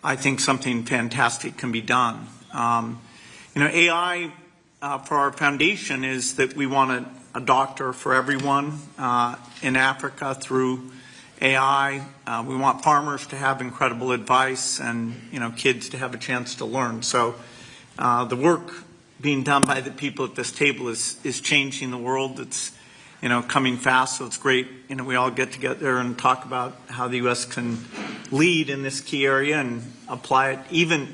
I think something fantastic can be done. AI for our foundation is that we want a doctor for everyone in Africa through AI. We want farmers to have incredible advice and, kids to have a chance to learn. So the work being done by the people at this table is changing the world. It's, coming fast, so it's great. We all get together and talk about how the U.S. can lead in this key area and apply it even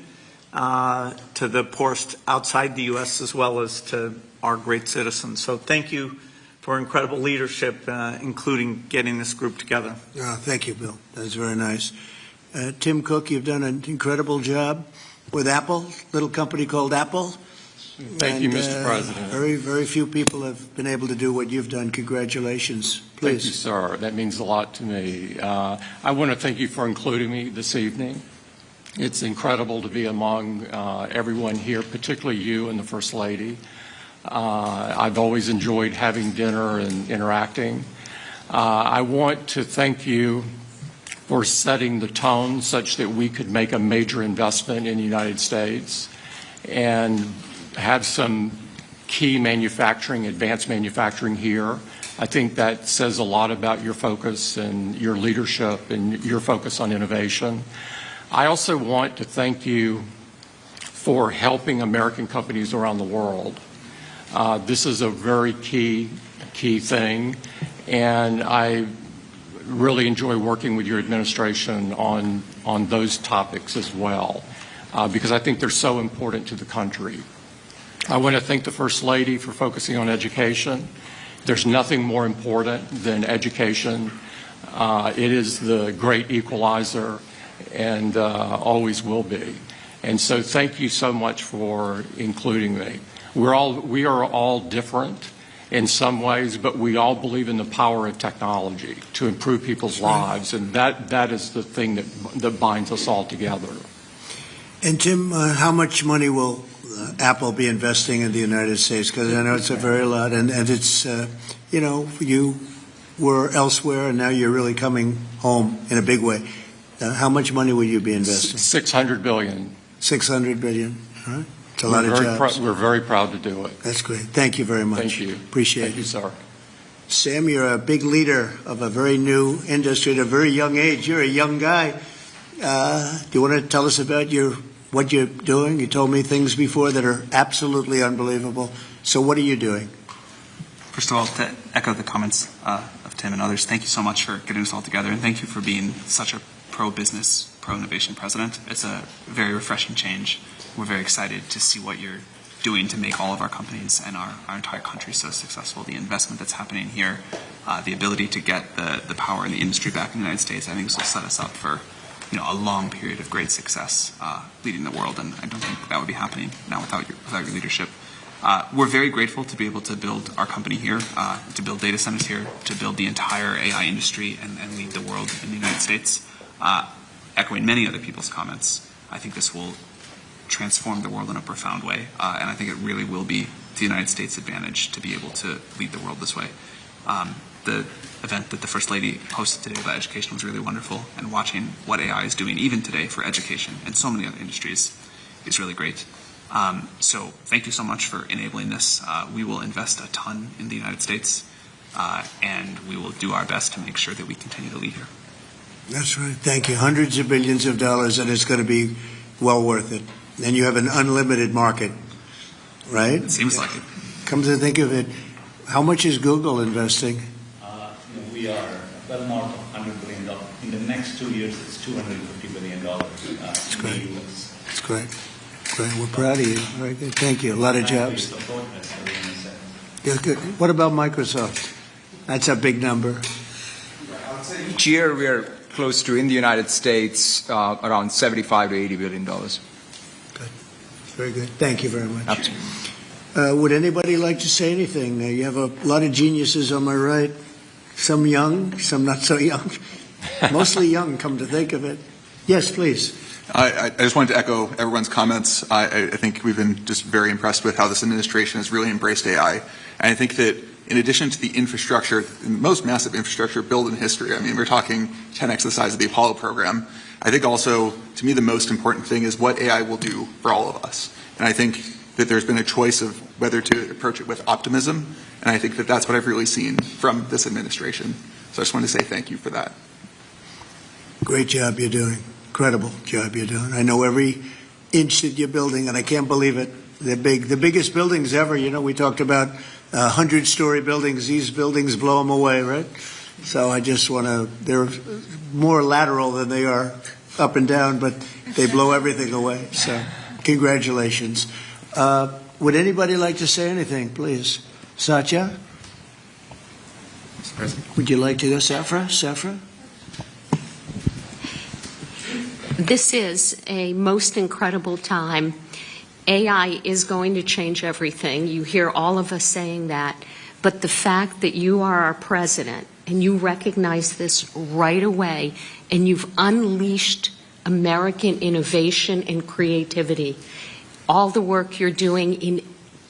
to the poorest outside the U.S. as well as to our great citizens. So thank you for incredible leadership, including getting this group together. Thank you, Bill. That's very nice. Tim Cook, you've done an incredible job with Apple, little company called Apple. Thank you, Mr. President. Very, very few people have been able to do what you've done. Congratulations. Please. Thank you, sir. That means a lot to me. I want to thank you for including me this evening. It's incredible to be among everyone here, particularly you and the First Lady. I've always enjoyed having dinner and interacting. I want to thank you for setting the tone such that we could make a major investment in the United States and have some key manufacturing, advanced manufacturing here. I think that says a lot about your focus and your leadership and your focus on innovation. I also want to thank you for helping American companies around the world. This is a very key thing, and I really enjoy working with your administration on those topics as well, because I think they're so important to the country. I want to thank the First Lady for focusing on education. There's nothing more important than education. It is the great equalizer and always will be. And so thank you so much for including me. We are all different in some ways, but we all believe in the power of technology to improve people's lives, and that is the thing that binds us all together. And Tim, how much money will Apple be investing in the United States? Because I know it's a very lot, and it's, you were elsewhere, and now you're really coming home in a big way. How much money will you be investing? $600 billion. $600 billion. All right. It's a lot of jobs. We're very proud to do it. That's great. Thank you very much. Thank you. Appreciate it. Thank you, sir. Sam, you're a big leader of a very new industry at a very young age. You're a young guy. Do you want to tell us about what you're doing? You told me things before that are absolutely unbelievable. So what are you doing? First of all, to echo the comments of Tim and others, thank you so much for getting us all together, and thank you for being such a pro-business, pro-innovation president. It's a very refreshing change. We're very excited to see what you're doing to make all of our companies and our entire country so successful. The investment that's happening here, the ability to get the power in the industry back in the United States, I think this will set us up for a long period of great success leading the world, and I don't think that would be happening now without your leadership. We're very grateful to be able to build our company here, to build data centers here, to build the entire AI industry and lead the world in the United States. Echoing many other people's comments, I think this will transform the world in a profound way, and I think it really will be to the United States' advantage to be able to lead the world this way. The event that the First Lady hosted today about education was really wonderful, and watching what AI is doing even today for education and so many other industries is really great. So thank you so much for enabling this. We will invest a ton in the United States, and we will do our best to make sure that we continue to lead here. That's right. Thank you. Hundreds of billions of dollars, and it's going to be well worth it. And you have an unlimited market, right? It seems like it. Come to think of it, how much is Google investing? We are well north of $100 billion. In the next 2 years, it's $250 billion in the U.S. That's great. Great. We're proud of you. Very good. Thank you. A lot of jobs. Yeah, good. What about Microsoft? That's a big number. Each year, we are close to, in the United States, around $75 to $80 billion. Good. Very good. Thank you very much. Absolutely. Would anybody like to say anything? You have a lot of geniuses on my right. Some young, some not so young. Mostly young, come to think of it. Yes, please. I just wanted to echo everyone's comments. I think we've been just very impressed with how this administration has really embraced AI. And I think that in addition to the infrastructure, the most massive infrastructure built in history, I mean, we're talking 10x the size of the Apollo program. I think also, to me, the most important thing is what AI will do for all of us. And I think that there's been a choice of whether to approach it with optimism, and I think that that's what I've really seen from this administration. So I just want to say thank you for that. Great job you're doing. Incredible job you're doing. I know every inch that you're building, and I can't believe it. They're big. The biggest buildings ever. You know, we talked about 100-story buildings. These buildings blow them away, right? So I just want to, they're more lateral than they are up and down, but they blow everything away. So congratulations. Would anybody like to say anything, please? Satya? Would you like to go? Safra? This is a most incredible time. AI is going to change everything. You hear all of us saying that. But the fact that you are our president and you recognize this right away and you've unleashed American innovation and creativity, all the work you're doing in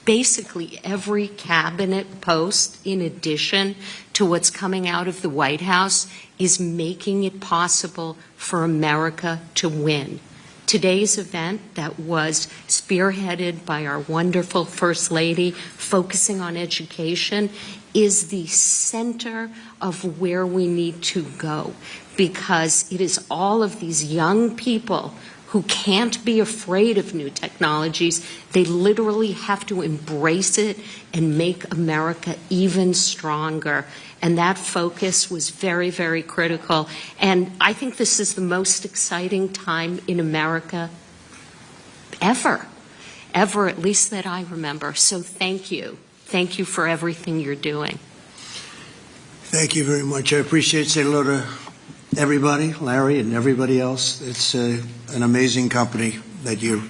basically every cabinet post, in addition to what's coming out of the White House, is making it possible for America to win. Today's event that was spearheaded by our wonderful First Lady, focusing on education, is the center of where we need to go, because it is all of these young people who can't be afraid of new technologies. They literally have to embrace it and make America even stronger. And that focus was very, very critical. And I think this is the most exciting time in America ever, at least that I remember. So thank you. Thank you for everything you're doing. Thank you very much. I appreciate saying hello to everybody, Larry and everybody else. It's an amazing company that you're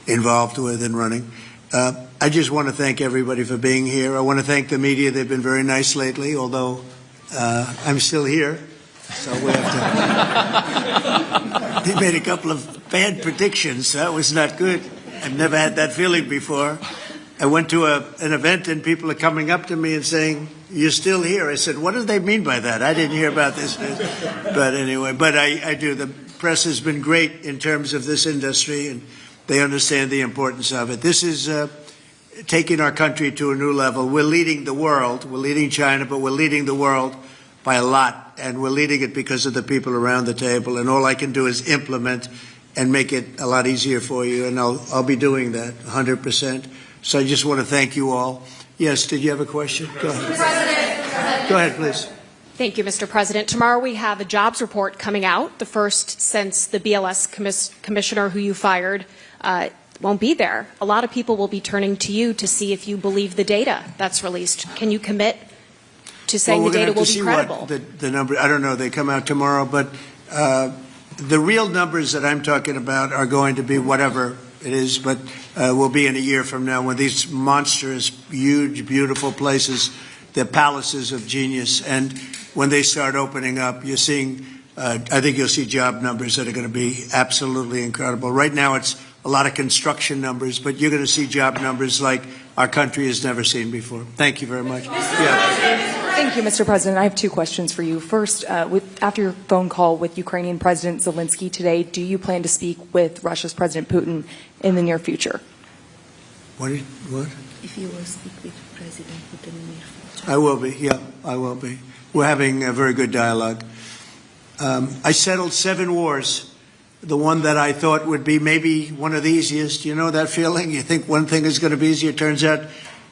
involved with and running. I just want to thank everybody for being here. I want to thank the media. They've been very nice lately, although I'm still here. So we have to. They made a couple of bad predictions. That was not good. I've never had that feeling before. I went to an event and people are coming up to me and saying, "You're still here." I said, "What do they mean by that? I didn't hear about this." But anyway, I do. The press has been great in terms of this industry, and they understand the importance of it. This is taking our country to a new level. We're leading the world. We're leading China, but we're leading the world by a lot, and we're leading it because of the people around the table. And all I can do is implement and make it a lot easier for you, and I'll be doing that 100%. So I just want to thank you all. Yes, did you have a question? Go ahead. Mr. President. Go ahead, please. Thank you, Mr. President. Tomorrow we have a jobs report coming out, the first since the BLS commissioner who you fired won't be there. A lot of people will be turning to you to see if you believe the data that's released. Can you commit to saying the data will be credible? The number, I don't know, they come out tomorrow, but the real numbers that I'm talking about are going to be whatever it is, but will be in a year from now when these monstrous, huge, beautiful places, they're palaces of genius, and when they start opening up, you're seeing, I think you'll see job numbers that are going to be absolutely incredible. Right now it's a lot of construction numbers, but you're going to see job numbers like our country has never seen before. Thank you very much. Thank you, Mr. President. I have two questions for you. First, after your phone call with Ukrainian President Zelensky today, do you plan to speak with Russia's President Putin in the near future? What? If you will speak with President Putin in the near future. I will be, yeah, I will be. We're having a very good dialogue. I settled 7 wars. The one that I thought would be maybe one of the easiest. You know that feeling? You think one thing is going to be easier, it turns out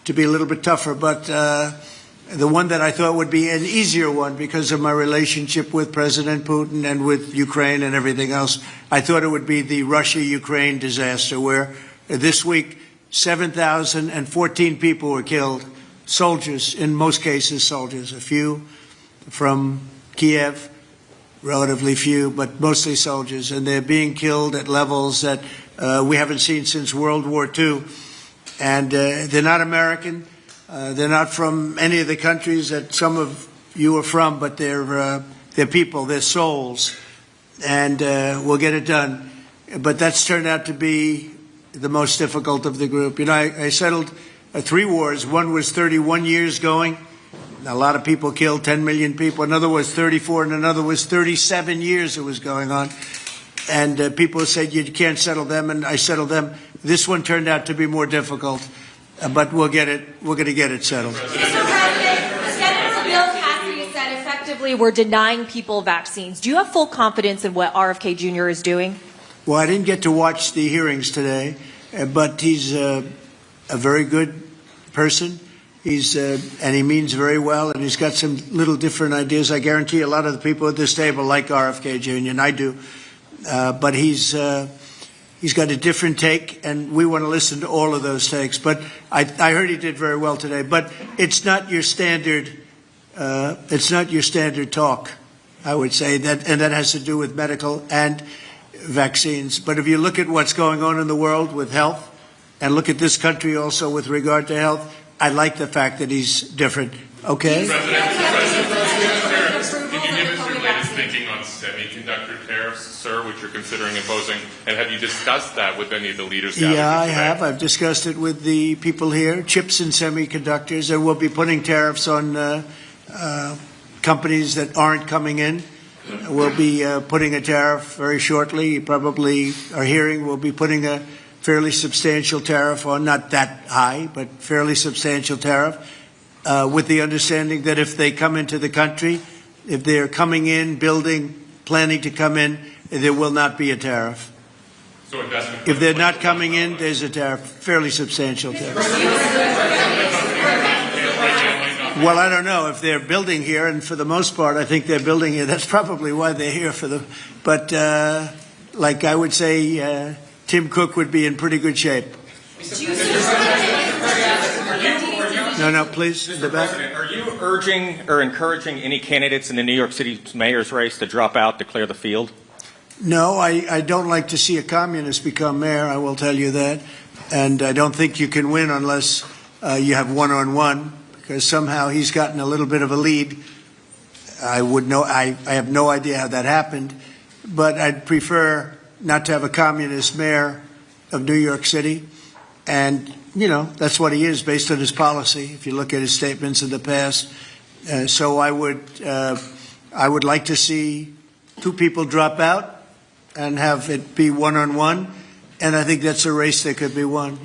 to be a little bit tougher. But the one that I thought would be an easier one because of my relationship with President Putin and with Ukraine and everything else, I thought it would be the Russia-Ukraine disaster, where this week 7,014 people were killed, soldiers, in most cases soldiers, a few from Kiev, relatively few, but mostly soldiers, and they're being killed at levels that we haven't seen since World War II. And they're not American. They're not from any of the countries that some of you are from, but they're people, they're souls, and we'll get it done. But that's turned out to be the most difficult of the group. You know, I settled 3 wars. One was 31 years going. A lot of people killed, 10 million people. Another was 34, and another was 37 years it was going on. and people said you can't settle them, and I settled them. This one turned out to be more difficult, but we'll get it. We're going to get it settled. Mr. President, Senator Bill Cassidy said effectively we're denying people vaccines. Do you have full confidence in what RFK Jr. is doing? Well, I didn't get to watch the hearings today, but he's a very good person. And he means very well, and he's got some little different ideas. I guarantee a lot of the people at this table like RFK Jr., and I do. But he's got a different take, and we want to listen to all of those takes. But I heard he did very well today. But it's not your standard. It's not your standard talk, I would say, and that has to do with medical and vaccines. But if you look at what's going on in the world with health, and look at this country also with regard to health, I like the fact that he's different. Okay? Can you give us your latest thinking on semiconductor tariffs, sir, which you're considering imposing? And have you discussed that with any of the leaders? Yeah, I have. I've discussed it with the people here, chips and semiconductors, and we'll be putting tariffs on companies that aren't coming in. We'll be putting a tariff very shortly. You probably are hearing we'll be putting a fairly substantial tariff on, not that high, but fairly substantial tariff, with the understanding that if they come into the country, if they're coming in, planning to come in, there will not be a tariff. So investment. If they're not coming in, there's a tariff, fairly substantial tariff. Well, I don't know if they're building here, and for the most part, I think they're building here. That's probably why they're here But like I would say, Tim Cook would be in pretty good shape. No, please. Mr. President, are you urging or encouraging any candidates in the New York City mayor's race to drop out to clear the field? No, I don't like to see a communist become mayor, I will tell you that. And I don't think you can win unless you have one-on-one, because somehow he's gotten a little bit of a lead. I have no idea how that happened, but I'd prefer not to have a communist mayor of New York City. And, that's what he is based on his policy, if you look at his statements in the past. So I would like to see two people drop out and have it be one-on-one. And I think that's a race that could be won.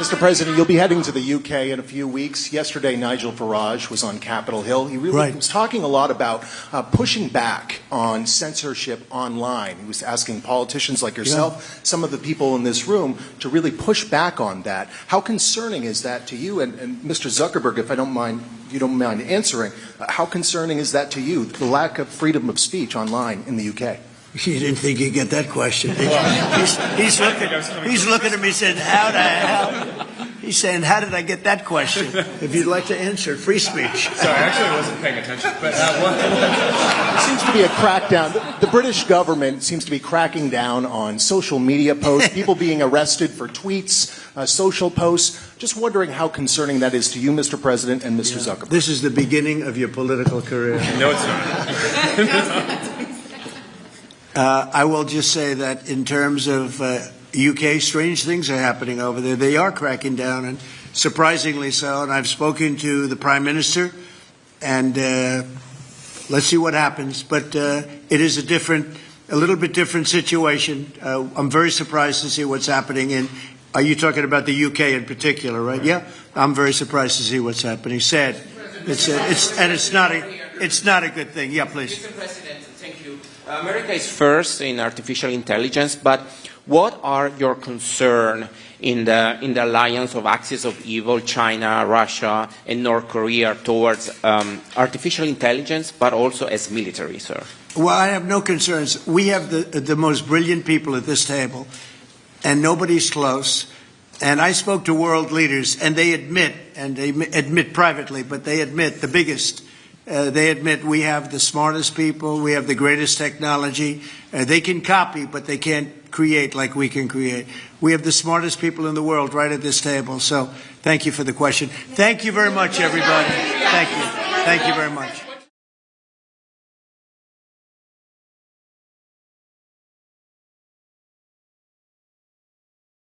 Mr. President, you'll be heading to the UK in a few weeks. Yesterday, Nigel Farage was on Capitol Hill. He really was talking a lot about pushing back on censorship online. He was asking politicians like yourself, some of the people in this room, to really push back on that. How concerning is that to you? And Mr. Zuckerberg, if you don't mind answering, how concerning is that to you, the lack of freedom of speech online in the UK? You didn't think you'd get that question. He's looking at me saying, how the hell? He's saying, how did I get that question? If you'd like to answer, free speech. Sorry, actually I wasn't paying attention. But There seems to be a crackdown. The British government seems to be cracking down on social media posts, people being arrested for tweets, social posts. Just wondering how concerning that is to you, Mr. President, and Mr. Zuckerberg. This is the beginning of your political career. No, it's not. I will just say that in terms of UK, strange things are happening over there. They are cracking down, and surprisingly so. And I've spoken to the Prime Minister, and let's see what happens. But it is a little bit different situation. I'm very surprised to see what's happening are you talking about the UK in particular, right? Yeah, I'm very surprised to see what's happening. Sad. It's not a good thing. Yeah, please. Mr. President, thank you. America is first in artificial intelligence, but what are your concerns in the alliance of axis of evil, China, Russia, and North Korea towards artificial intelligence, but also as military, sir? Well, I have no concerns. We have the most brilliant people at this table, and nobody's close. And I spoke to world leaders, and they admit privately, but they admit the biggest. They admit we have the smartest people, we have the greatest technology. They can copy, but they can't create like we can create. We have the smartest people in the world right at this table. So thank you for the question. Thank you very much, everybody. Thank you. Thank you very much.